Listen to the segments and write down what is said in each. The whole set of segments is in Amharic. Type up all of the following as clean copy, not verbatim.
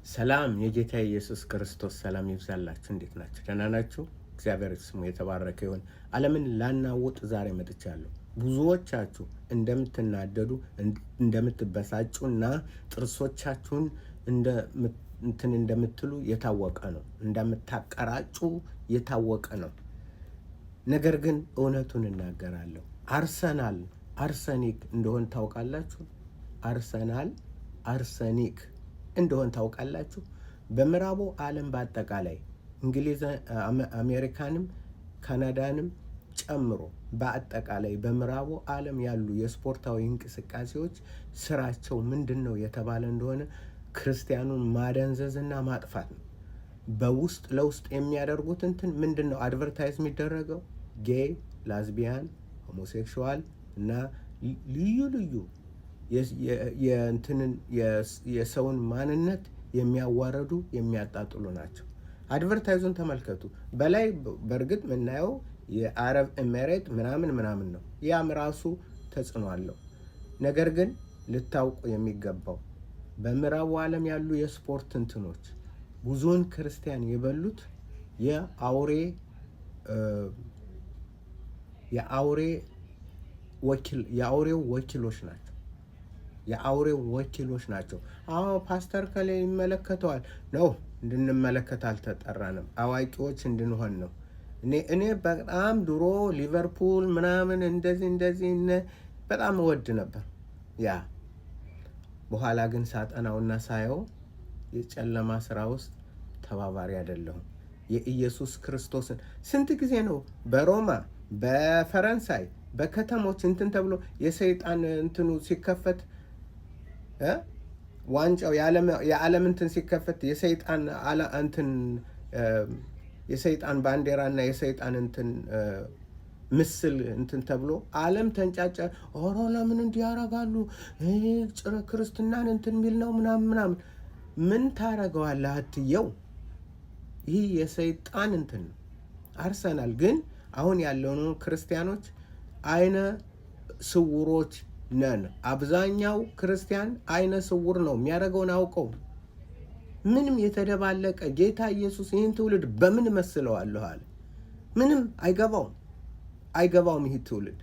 ሰላም የጌታ ኢየሱስ ክርስቶስ ሰላም ይብዛላችሁ። እንዴት ናችሁ? ደህና ናችሁ? እግዚአብሔር ስሙ የተባረከ ይሁን። ዓለምን ላናውጥ ዛሬ መጥቻለሁ። ብዙዎቻችሁ እንደምትናደዱ እንደምትበሳጩና ጥርሶቻችሁን እንደምትሉ የታወቀ ነው። እንደምታቀራጩ የታወቀ ነው። ነገር ግን እውነቱን እናገራለሁ። አርሰናል አርሰኒክ እንደሆን ታውቃላችሁ። አርሰናል አርሰኒክ እንደሆን ታውቃላችሁ። በምዕራቡ ዓለም በአጠቃላይ እንግሊዝ፣ አሜሪካንም ካናዳንም ጨምሮ በአጠቃላይ በምዕራቡ ዓለም ያሉ የስፖርታዊ እንቅስቃሴዎች ስራቸው ምንድን ነው የተባለ እንደሆነ ክርስቲያኑን ማደንዘዝና ማጥፋት ነው። በውስጥ ለውስጥ የሚያደርጉት ምንድን ነው? አድቨርታይዝ የሚደረገው ጌይ፣ ላዝቢያን፣ ሆሞሴክሹዋል እና ልዩ ልዩ የሰውን ማንነት የሚያዋረዱ የሚያጣጥሉ ናቸው። አድቨርታይዙን ተመልከቱ። በላይ በእርግጥ የምናየው የአረብ ኤሜሬት ምናምን ነው። ያም ራሱ ተጽዕኖ አለው። ነገር ግን ልታውቁ የሚገባው በምዕራቡ ዓለም ያሉ የስፖርት እንትኖች ብዙውን ክርስቲያን የበሉት የአውሬው ወኪሎች ናቸው። የአውሬው ወኪሎች ናቸው። ፓስተር ከላይ ይመለከተዋል ነው። እንድንመለከት አልተጠራንም። አዋቂዎች እንድንሆን ነው። እኔ በጣም ድሮ ሊቨርፑል ምናምን እንደዚህ በጣም እወድ ነበር። ያ በኋላ ግን ሳጠናውና ሳየው የጨለማ ስራ ውስጥ ተባባሪ አይደለሁም። የኢየሱስ ክርስቶስን ስንት ጊዜ ነው በሮማ በፈረንሳይ በከተሞች ተብሎ የሰይጣን ሲከፈት ዋንጫው የዓለም ሲከፈት የሰይጣን ባንዲራና የሰይጣን ምስል ተብሎ ዓለም ተንጫጫ። ኦሮ ለምን እንዲያረጋሉ? ክርስትናን ሚል ነው ምናምን። ምን ታረገዋለህ አትየው። ይህ የሰይጣን አርሰናል ግን አሁን ያለውን ክርስቲያኖች አይነ ስውሮች ነን። አብዛኛው ክርስቲያን አይነ ስውር ነው። የሚያደርገውን አውቀው ምንም የተደባለቀ ጌታ ኢየሱስ ይህን ትውልድ በምን መስለዋለሁ አለ። ምንም አይገባውም ይህ ትውልድ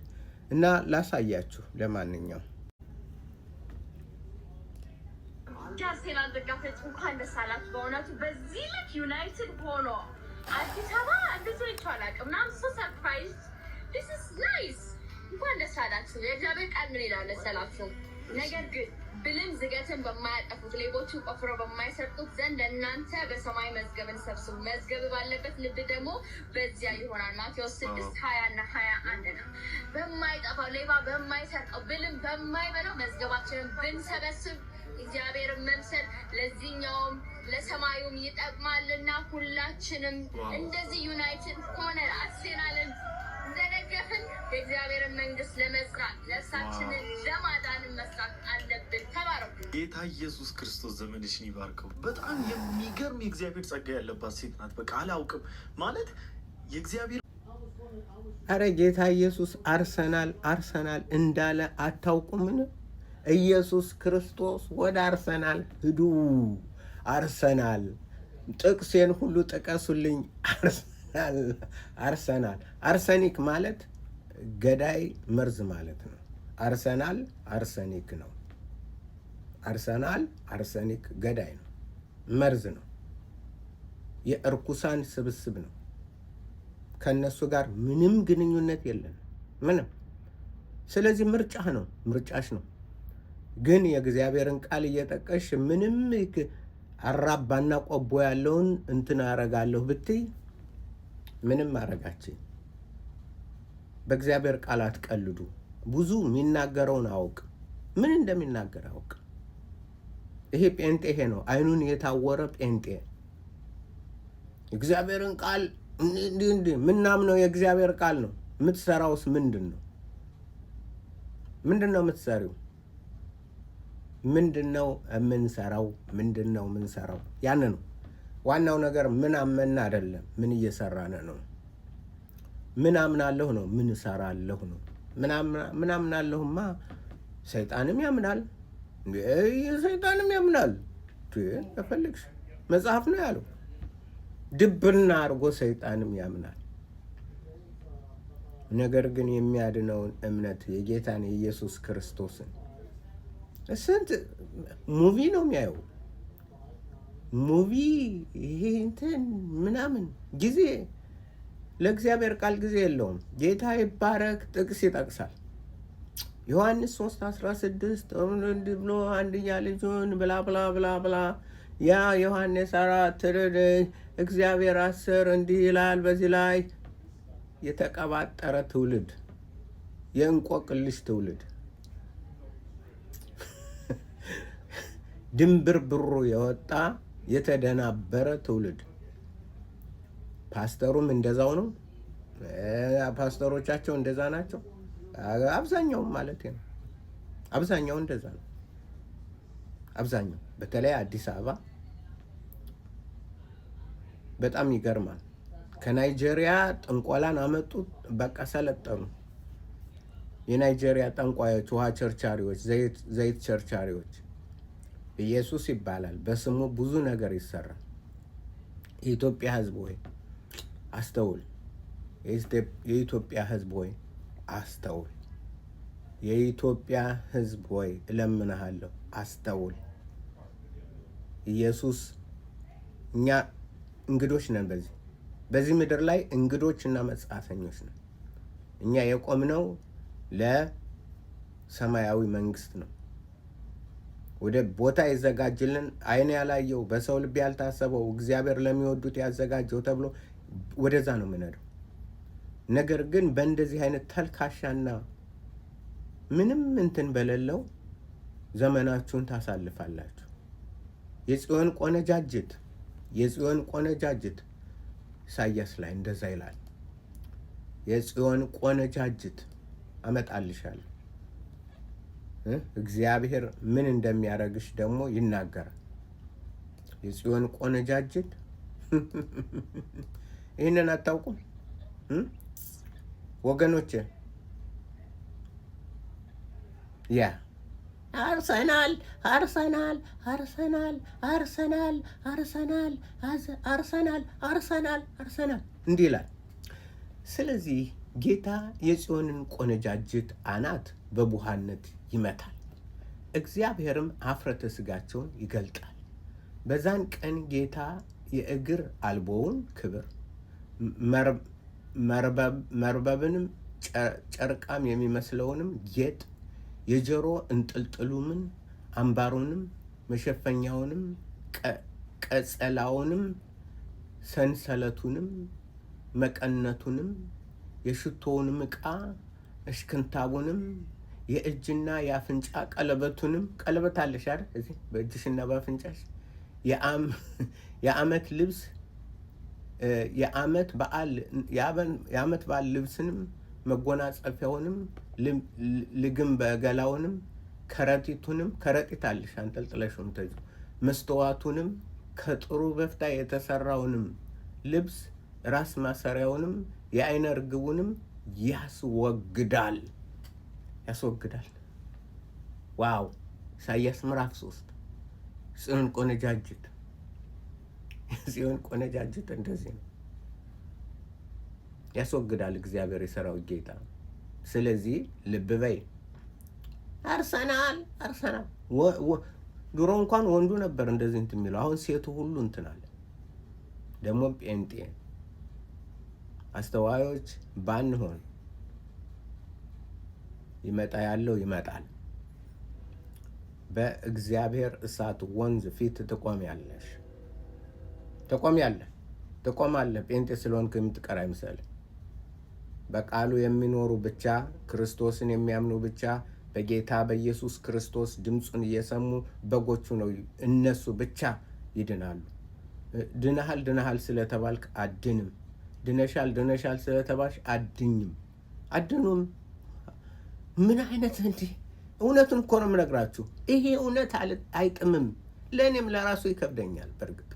እና ላሳያችሁ። ለማንኛውም አርሰናል ደጋፊዎች እንኳን ደስ አላችሁ። በእውነቱ በዚህ ልክ ዩናይትድ ሆኖ አዲስ አበባ እንደዚህ ይቻላል ምናምን ሶ ሰርፕራይዝ this is nice። እንኳን ደስ አላችሁ። የእግዚአብሔር ቃል ምን ይላል መሰላችሁ? ነገር ግን ብልም ዝገትን በማያጠፉት ሌቦችን ቆፍረው በማይሰርቁት ዘንድ እናንተ በሰማይ መዝገብን ሰብስቡ፣ መዝገብ ባለበት ልብ ደግሞ በዚያ ይሆናል። ማቴዎስ 6:20-21 ነው። በማይጠፋው ሌባ በማይሰርቀው ብልም በማይበላው መዝገባችንን ብንሰበስብ እግዚአብሔርን መምሰል ለዚህኛውም ለሰማዩም ይጠቅማልና ሁላችንም እንደዚህ ዩናይትድ ሆነ አርሰናልን እንደደገፍን የእግዚአብሔርን መንግስት ለመስራት ነፍሳችንን ለማዳን መስራት አለብን። ተባረኩ። ጌታ ኢየሱስ ክርስቶስ ዘመንሽን ይባርከው። በጣም የሚገርም የእግዚአብሔር ጸጋ ያለባት ሴት ናት። በቃ አላውቅም ማለት የእግዚአብሔር አረ ጌታ ኢየሱስ አርሰናል እንዳለ አታውቁምን? ኢየሱስ ክርስቶስ ወደ አርሰናል ሂዱ። አርሰናል ጥቅሴን ሁሉ ጥቀሱልኝ። አርሰናል አርሰኒክ ማለት ገዳይ መርዝ ማለት ነው። አርሰናል አርሰኒክ ነው። አርሰናል አርሰኒክ ገዳይ ነው፣ መርዝ ነው፣ የእርኩሳን ስብስብ ነው። ከነሱ ጋር ምንም ግንኙነት የለን ምንም። ስለዚህ ምርጫሽ ነው። ግን የእግዚአብሔርን ቃል እየጠቀሽ ምንም አራባና ቆቦ ያለውን አረጋለሁ ብትይ ምንም አረጋችን። በእግዚአብሔር ቃል አትቀልዱ። ብዙ የሚናገረውን አውቅ፣ ምን እንደሚናገር አውቅ። ይሄ ጴንጤ ነው፣ አይኑን የታወረ ጴንጤ። እግዚአብሔርን ቃል እንዲህ ምናምነው የእግዚአብሔር ቃል ነው። የምትሰራውስ ምንድን ነው? የምትሰሪው? ምንድነው የምንሰራው? ያን ነው ዋናው ነገር። ምን አመና አይደለም፣ ምን እየሰራነ ነው። ምን አምናለሁ ነው፣ ምን እሰራለሁ ነው። ምን አምናለሁማ ሰይጣንም ያምናል፣ ሰይጣንም ያምናል። ተፈልግሽ መጽሐፍ ነው ያለው። ድብና አድርጎ ሰይጣንም ያምናል። ነገር ግን የሚያድነውን እምነት የጌታን የኢየሱስ ክርስቶስን ስንት ሙቪ ነው የሚያየው። ሙቪ ይሄ እንትን ምናምን ጊዜ ለእግዚአብሔር ቃል ጊዜ የለውም። ጌታ ይባረክ። ጥቅስ ይጠቅሳል። ዮሐንስ 3:16 እንዲህ ብሎ አንድያ ልጁን ብላ ብላ ብላ ብላ ያ ዮሐንስ 4 እግዚአብሔር 10 እንዲህ ይላል። በዚህ ላይ የተቀባጠረ ትውልድ፣ የእንቆቅልሽ ትውልድ፣ ድንብር ብሩ የወጣ የተደናበረ ትውልድ። ፓስተሩም እንደዛው ነው። ፓስተሮቻቸው እንደዛ ናቸው። አብዛኛው ማለት ነው። አብዛኛው እንደዛ ነው። አብዛኛው በተለይ አዲስ አበባ በጣም ይገርማል። ከናይጄሪያ ጥንቆላን አመጡት። በቃ ሰለጠኑ። የናይጄሪያ ጠንቋዮች፣ ውሃ ቸርቻሪዎች፣ ዘይት ቸርቻሪዎች። ኢየሱስ ይባላል። በስሙ ብዙ ነገር ይሰራል። የኢትዮጵያ ሕዝብ ሆይ አስተውል። የኢትዮጵያ ሕዝብ ሆይ አስተውል። የኢትዮጵያ ሕዝብ ሆይ እለምንሃለሁ አስተውል። ኢየሱስ እኛ እንግዶች ነን። በዚህ ምድር ላይ እንግዶች እና መጻተኞች ነን። እኛ የቆምነው ለሰማያዊ መንግስት ነው። ወደ ቦታ ይዘጋጅልን ዓይን ያላየው በሰው ልብ ያልታሰበው እግዚአብሔር ለሚወዱት ያዘጋጀው ተብሎ ወደዛ ነው የምንሄደው። ነገር ግን በእንደዚህ አይነት ተልካሻና ምንም እንትን በሌለው ዘመናችሁን ታሳልፋላችሁ። የጽዮን ቆነጃጅት ኢሳያስ ላይ እንደዛ ይላል። የጽዮን ቆነጃጅት አመጣልሻለሁ። እግዚአብሔር ምን እንደሚያደርግሽ ደግሞ ይናገራል። የጽዮን ቆነጃጅት ይህንን አታውቁም ወገኖቼ? ያ አርሰናል አርሰናል አርሰናል አርሰናል አርሰናል አርሰናል አርሰናል አርሰናል እንዲህ ይላል። ስለዚህ ጌታ የጽዮንን ቆነጃጅት አናት በቡሃነት ይመታል፣ እግዚአብሔርም ኀፍረተ ሥጋቸውን ይገልጣል። በዛን ቀን ጌታ የእግር አልቦውን ክብር መርበብንም ጨርቃም የሚመስለውንም ጌጥ የጆሮ እንጥልጥሉምን አምባሩንም መሸፈኛውንም ቀጸላውንም ሰንሰለቱንም መቀነቱንም የሽቶውንም ዕቃ እሽክንታቡንም የእጅና የአፍንጫ ቀለበቱንም ቀለበት አለሽ አይደል? እዚህ በእጅሽና በአፍንጫሽ የዓመት ልብስ የዓመት በዓል ልብስንም መጎናጸፊያውንም ልግም በገላውንም ከረጢት አለሽ አንጠልጥለሽም ተጁ መስተዋቱንም ከጥሩ በፍታ የተሰራውንም ልብስ ራስ ማሰሪያውንም የዓይነ ርግቡንም ያስወግዳል። ዋው! ኢሳያስ ምዕራፍ 3 ጽዮን ቆነጃጅት እንደዚህ ነው። ያስወግዳል እግዚአብሔር የሰራዊት ጌታ። ስለዚህ ልብ በይ። አርሰናል ድሮ እንኳን ወንዱ ነበር እንደዚህ እንትን የሚለው፣ አሁን ሴቱ ሁሉ እንትን አለ። ደግሞ ጴንጤ አስተዋዮች ባንሆን ይመጣ ያለው ይመጣል። በእግዚአብሔር እሳት ወንዝ ፊት ትቆሚያለሽ። ትቆማለህ። ጴንጤ ስለሆንክ የምትቀር አይምሰልህ። በቃሉ የሚኖሩ ብቻ፣ ክርስቶስን የሚያምኑ ብቻ፣ በጌታ በኢየሱስ ክርስቶስ ድምፁን እየሰሙ በጎቹ ነው። እነሱ ብቻ ይድናሉ። ድነሃል ስለተባልክ አድንም። ድነሻል ስለተባልሽ አድኑም። ምን አይነት እንዲህ! እውነቱን እኮ ነው የምነግራችሁ። ይሄ እውነት አይጥምም። ለእኔም ለራሱ ይከብደኛል። በእርግጥ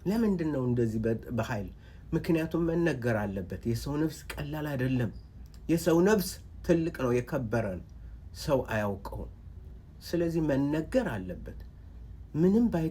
ለምንድን ነው እንደዚህ በኃይል? ምክንያቱም መነገር አለበት። የሰው ነፍስ ቀላል አይደለም። የሰው ነፍስ ትልቅ ነው፣ የከበረ ነው። ሰው አያውቀውም። ስለዚህ መነገር አለበት። ምንም ባይ